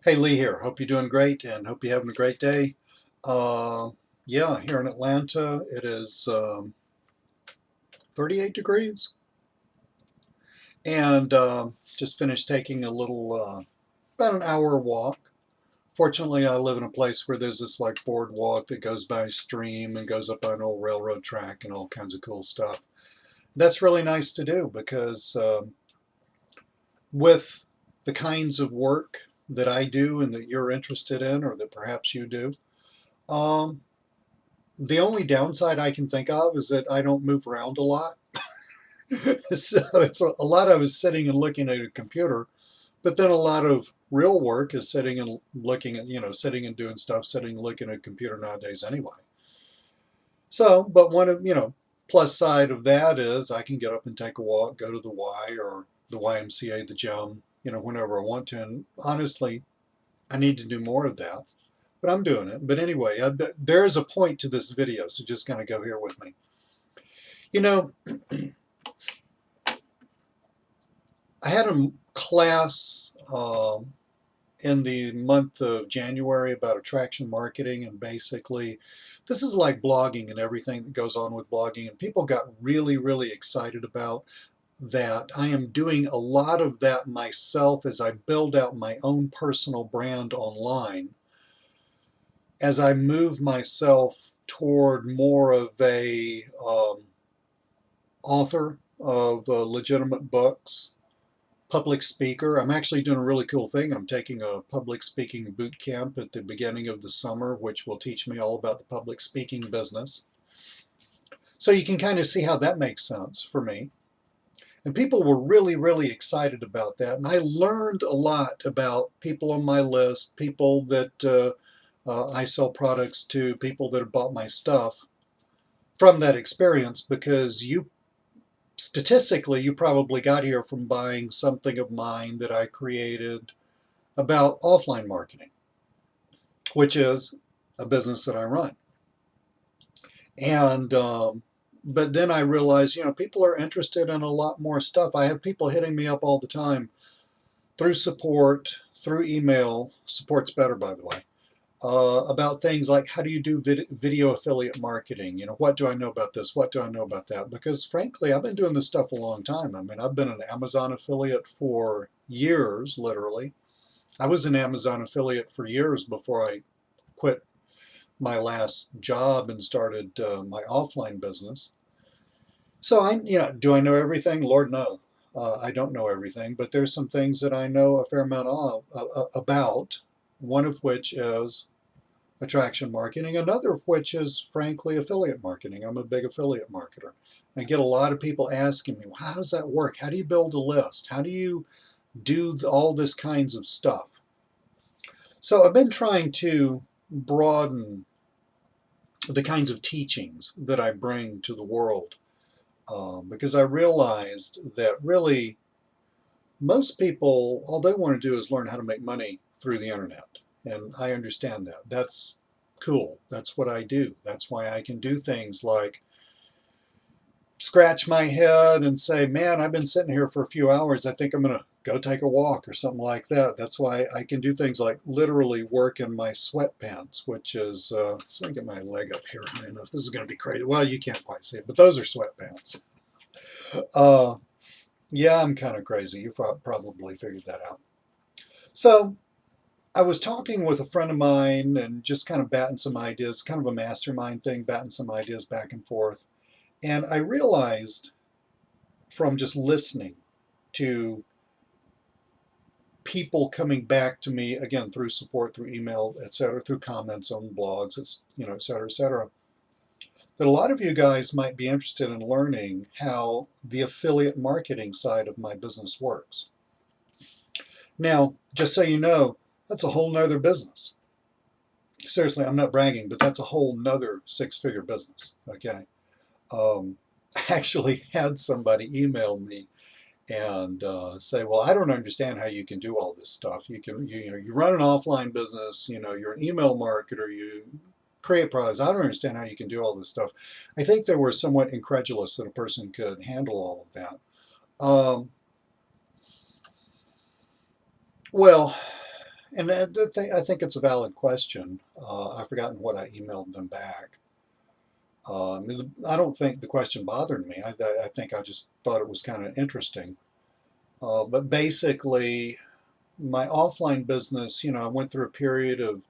Hey, Lee here. Hope you're doing great and hope you're having a great day. Uh, yeah, here in Atlanta, it is 38 degrees. And just finished taking a little, about an hour walk. Fortunately, I live in a place where there's this like boardwalk that goes by a stream and goes up an old railroad track and all kinds of cool stuff. That's really nice to do because with the kinds of work that I do and that you're interested in, or that perhaps you do, um, the only downside I can think of is that I don't move around a lot. So it's a lot of is sitting and looking at a computer, but then a lot of real work is sitting and looking at, sitting and doing stuff, sitting and looking at a computer nowadays anyway. So, but one of, plus side of that is I can get up and take a walk, go to the Y or the YMCA, the gym, whenever I want to. And honestly, I need to do more of that, but I'm doing it. But anyway, there is a point to this video, so just kind of go here with me. You know, I had a class in the month of January about attraction marketing, and basically, this is like blogging and everything that goes on with blogging, and people got really, really excited about that. I am doing a lot of that myself as I build out my own personal brand online, as I move myself toward more of a author of legitimate books, public speaker. I'm actually doing a really cool thing. I'm taking a public speaking boot camp at the beginning of the summer, which will teach me all about the public speaking business. So you can kind of see how that makes sense for me. And people were really, really excited about that. And I learned a lot about people on my list, people that I sell products to, people that have bought my stuff from that experience, because statistically, you probably got here from buying something of mine that I created about offline marketing, which is a business that I run. And but then I realized, people are interested in a lot more stuff. I have people hitting me up all the time through support, through email. Support's better, by the way. About things like, how do you do video affiliate marketing? What do I know about this? What do I know about that? Because frankly, I've been doing this stuff a long time. I mean, I've been an Amazon affiliate for years, literally. I was an Amazon affiliate for years before I quit my last job and started my offline business. So do I know everything? Lord, no. I don't know everything, but there's some things that I know a fair amount about. One of which is attraction marketing, another of which is frankly affiliate marketing. I'm a big affiliate marketer. I get a lot of people asking me, well, how does that work? How do you build a list? How do you do all this kinds of stuff? So I've been trying to broaden the kinds of teachings that I bring to the world, because I realized that really most people, all they want to do is learn how to make money through the internet. And I understand that. That's cool. That's what I do. That's why I can do things like scratch my head and say, man, I've been sitting here for a few hours. I think I'm going to go take a walk or something like that. That's why I can do things like literally work in my sweatpants, which is, so let me get my leg up here. I know this is going to be crazy. Well, you can't quite see it, but those are sweatpants. Uh, yeah, I'm kind of crazy. You probably figured that out. So I was talking with a friend of mine and just kind of batting some ideas, kind of a mastermind thing, batting some ideas back and forth. And I realized from just listening to people coming back to me, again, through support, through email, et cetera, through comments on blogs, et cetera, that a lot of you guys might be interested in learning how the affiliate marketing side of my business works. Now, just so you know, that's a whole nother business. Seriously, I'm not bragging, but that's a whole nother six-figure business, okay? I actually had somebody email me and say, well, I don't understand how you can do all this stuff. You run an offline business, you're an email marketer, you create products. I don't understand how you can do all this stuff. I think they were somewhat incredulous that a person could handle all of that. Well, And I think it's a valid question. I've forgotten what I emailed them back. I don't think the question bothered me. I think I just thought it was kind of interesting. But basically, my offline business, I went through a period of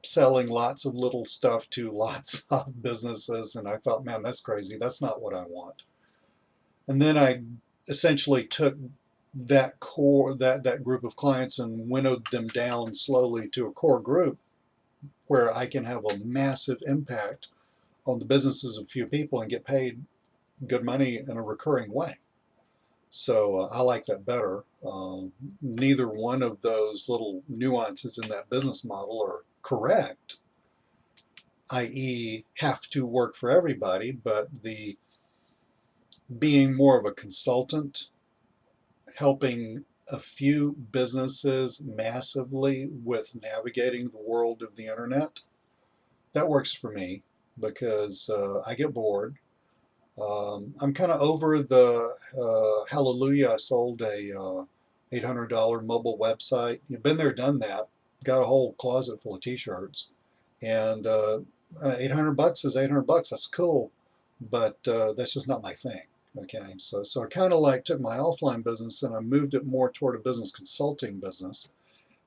selling lots of little stuff to lots of businesses, and I thought, man, that's crazy. That's not what I want. And then I essentially took that group of clients and winnowed them down slowly to a core group where I can have a massive impact on the businesses of a few people and get paid good money in a recurring way. So I like that better. Neither one of those little nuances in that business model are correct, i.e., have to work for everybody, but the being more of a consultant, helping a few businesses massively with navigating the world of the internet, that works for me because I get bored. I'm kind of over the hallelujah. I sold a $800 mobile website. You've been there, done that. Got a whole closet full of T-shirts, and $800 is $800. That's cool, but that's just not my thing. Okay, so I kind of like took my offline business and I moved it more toward a business consulting business.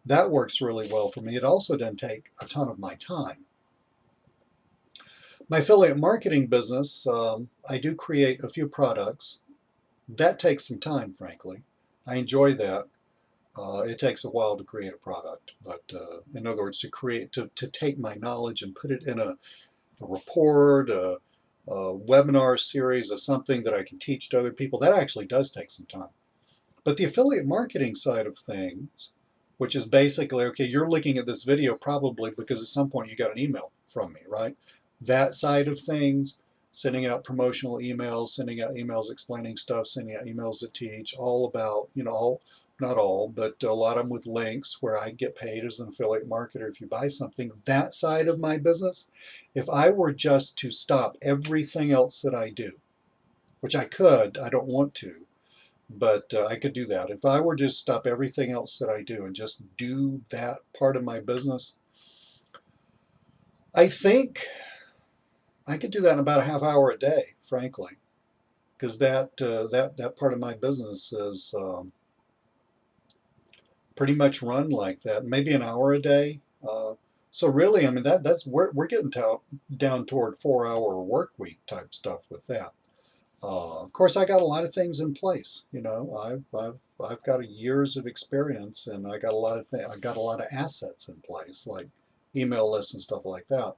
That works really well for me. It also doesn't take a ton of my time. My affiliate marketing business, I do create a few products. That takes some time, frankly. I enjoy that. It takes a while to create a product, but in other words, to take my knowledge and put it in a report, a webinar series, or something that I can teach to other people, that actually does take some time. But the affiliate marketing side of things, which is basically, okay, you're looking at this video probably because at some point you got an email from me, right? That side of things, sending out promotional emails, sending out emails explaining stuff, sending out emails that teach, all about, not all, but a lot of them with links where I get paid as an affiliate marketer if you buy something. That side of my business, if I were just to stop everything else that I do, which I could, I don't want to, but I could do that. If I were to stop everything else that I do and just do that part of my business, I think I could do that in about a half hour a day, frankly, because that part of my business is pretty much run like that. Maybe an hour a day. So really, I mean that's we're getting down toward 4 hour work week type stuff with that. Of course, I got a lot of things in place. I've got years of experience, and I got a lot of I got a lot of assets in place, like email lists and stuff like that.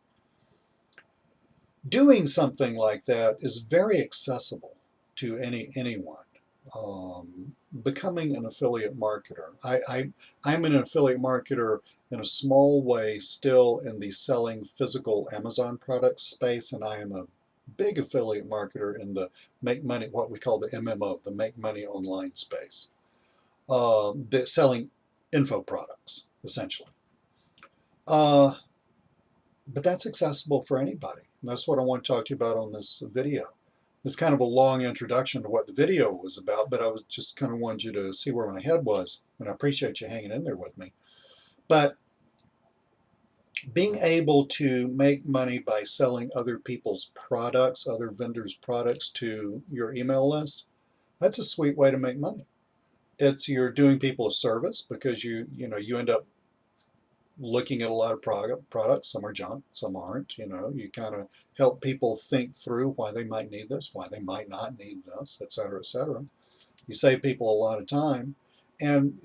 Doing something like that is very accessible to anyone. Becoming an affiliate marketer. I'm an affiliate marketer in a small way still in the selling physical Amazon products space, and I am a big affiliate marketer in the make money, what we call the MMO, the make money online space, selling info products, essentially. But that's accessible for anybody. And that's what I want to talk to you about on this video. It's kind of a long introduction to what the video was about, but I was just kind of wanted you to see where my head was, and I appreciate you hanging in there with me. But being able to make money by selling other people's products, other vendors' products to your email list, that's a sweet way to make money. You're doing people a service because you end up looking at a lot of products. Some are junk, some aren't. You kind of help people think through why they might need this, why they might not need this, et cetera, et cetera. You save people a lot of time. And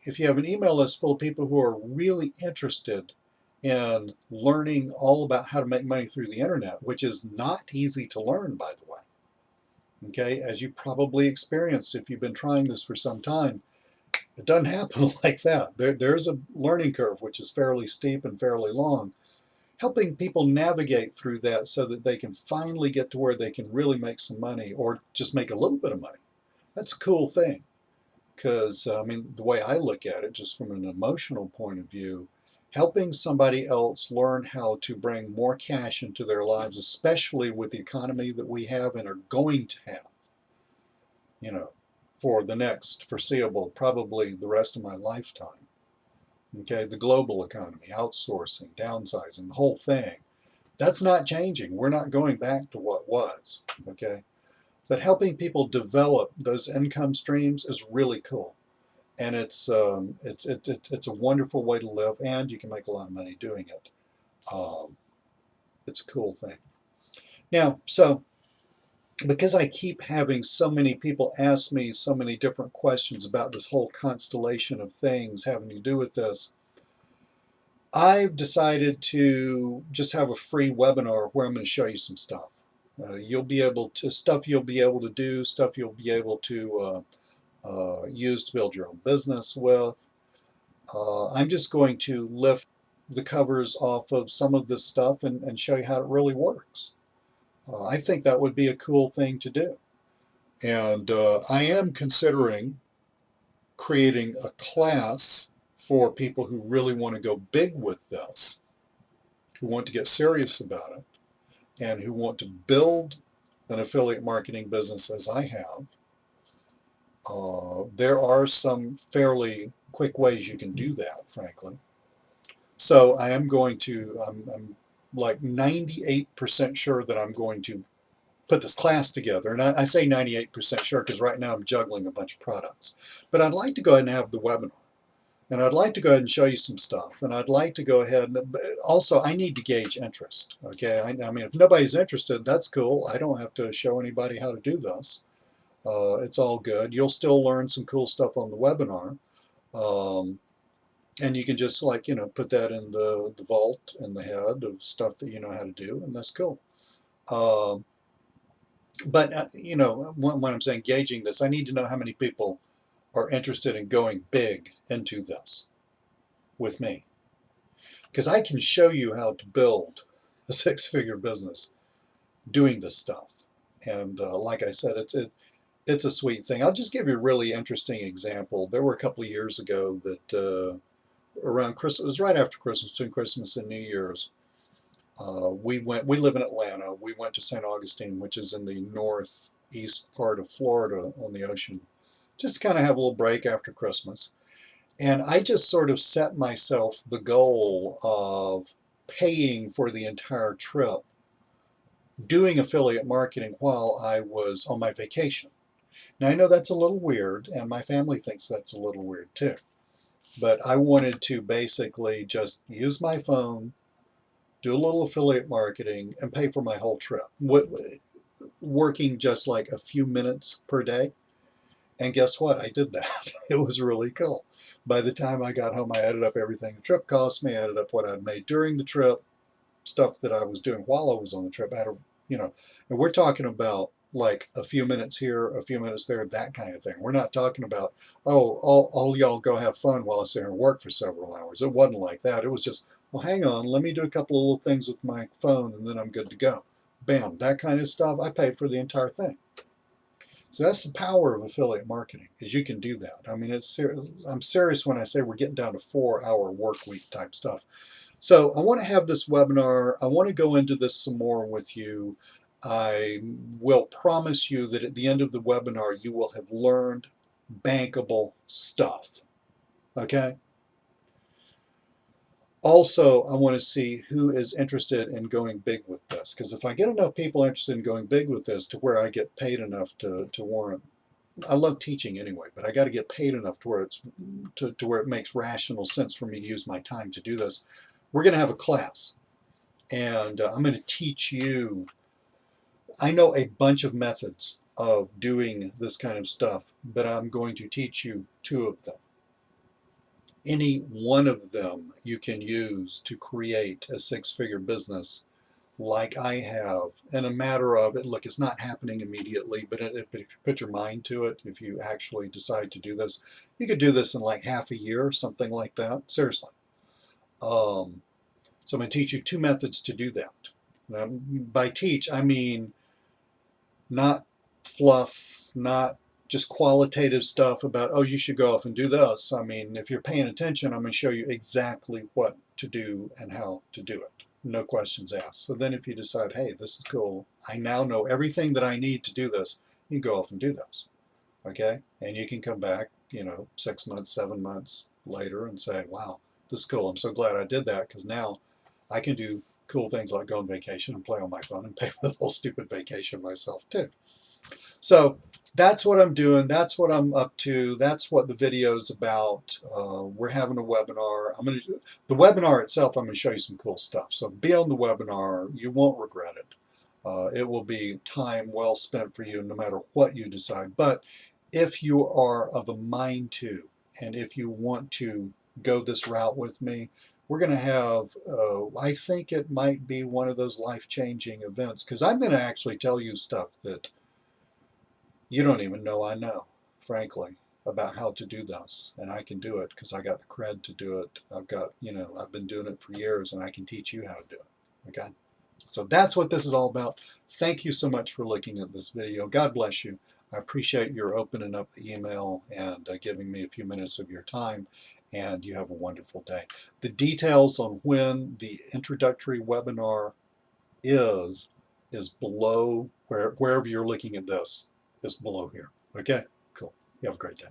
if you have an email list full of people who are really interested in learning all about how to make money through the internet, which is not easy to learn, by the way. Okay, as you probably experienced if you've been trying this for some time, it doesn't happen like that. There's a learning curve which is fairly steep and fairly long. Helping people navigate through that so that they can finally get to where they can really make some money or just make a little bit of money. That's a cool thing because, I mean, the way I look at it, just from an emotional point of view, helping somebody else learn how to bring more cash into their lives, especially with the economy that we have and are going to have, for the next foreseeable, probably the rest of my lifetime. Okay, the global economy, outsourcing, downsizing, the whole thing. That's not changing. We're not going back to what was. Okay, but helping people develop those income streams is really cool, and it's a wonderful way to live, and you can make a lot of money doing it. Um, it's a cool thing. Now, so because I keep having so many people ask me so many different questions about this whole constellation of things having to do with this, I've decided to just have a free webinar where I'm going to show you some stuff. You'll be able to, stuff you'll be able to do, stuff you'll be able to use to build your own business with. I'm just going to lift the covers off of some of this stuff and show you how it really works. I think that would be a cool thing to do. And I am considering creating a class for people who really want to go big with this, who want to get serious about it, and who want to build an affiliate marketing business as I have. There are some fairly quick ways you can do that, frankly. So I am going to, I'm like 98% sure that I'm going to put this class together. And I say 98% sure because right now I'm juggling a bunch of products. But I'd like to go ahead and have the webinar. And I'd like to go ahead and show you some stuff. And I'd like to go ahead and also I need to gauge interest. Okay, I mean, if nobody's interested, that's cool. I don't have to show anybody how to do this. It's all good. You'll still learn some cool stuff on the webinar. And you can just like, put that in the vault in the head of stuff that you know how to do, and that's cool. But when I'm saying gauging this, I need to know how many people are interested in going big into this with me. Because I can show you how to build a six-figure business doing this stuff. And like I said, it's a sweet thing. I'll just give you a really interesting example. There were a couple of years ago that around Christmas, it was right after Christmas, between Christmas and New Year's, we live in Atlanta. We went to St. Augustine, which is in the northeast part of Florida on the ocean, just to kind of have a little break after Christmas. And I just sort of set myself the goal of paying for the entire trip, doing affiliate marketing while I was on my vacation. Now, I know that's a little weird, and my family thinks that's a little weird too. But I wanted to basically just use my phone, do a little affiliate marketing, and pay for my whole trip, working just like a few minutes per day. And guess what? I did that. It was really cool. By the time I got home, I added up everything the trip cost me, added up what I'd made during the trip, stuff that I was doing while I was on the trip. I had and we're talking about like a few minutes here, a few minutes there, that kind of thing. We're not talking about, oh, all y'all go have fun while I sit here and work for several hours. It wasn't like that. It was just, well, hang on, let me do a couple of little things with my phone and then I'm good to go. Bam, that kind of stuff. I paid for the entire thing. So that's the power of affiliate marketing, is you can do that. I mean, I'm serious when I say we're getting down to 4-hour work week type stuff. So I want to have this webinar. I want to go into this some more with you. I will promise you that at the end of the webinar, you will have learned bankable stuff. Okay? Also, I want to see who is interested in going big with this, because if I get enough people interested in going big with this to where I get paid enough to warrant, I love teaching anyway, but I got to get paid enough to where where it makes rational sense for me to use my time to do this. We're going to have a class, and I'm going to teach you. I know a bunch of methods of doing this kind of stuff, but I'm going to teach you 2 of them. Any one of them you can use to create a 6-figure business like I have in a matter of it. Look, it's not happening immediately, but if you put your mind to it, if you actually decide to do this, you could do this in like half a year, something like that. Seriously. So I'm going to teach you 2 methods to do that. Now, by teach, I mean not fluff, not just qualitative stuff about, oh, you should go off and do this. I mean, if you're paying attention, I'm going to show you exactly what to do and how to do it. No questions asked. So then if you decide, hey, this is cool, I now know everything that I need to do this, you can go off and do this. Okay? And you can come back, 6 months, 7 months later and say, wow, This is cool. I'm so glad I did that because now I can do cool things like go on vacation and play on my phone and pay for the whole stupid vacation myself too. So that's what I'm doing. That's what I'm up to. That's what the video is about. We're having a webinar. The webinar itself, I'm going to show you some cool stuff. So be on the webinar. You won't regret it. It will be time well spent for you no matter what you decide. But if you are of a mind to, and if you want to go this route with me, we're going to have, I think it might be one of those life-changing events because I'm going to actually tell you stuff that you don't even know I know, frankly, about how to do this. And I can do it because I got the cred to do it. I've been doing it for years and I can teach you how to do it. Okay? So that's what this is all about. Thank you so much for looking at this video. God bless you. I appreciate your opening up the email and giving me a few minutes of your time. And you have a wonderful day. The details on when the introductory webinar is below wherever you're looking at this is below here. Okay, cool. You have a great day.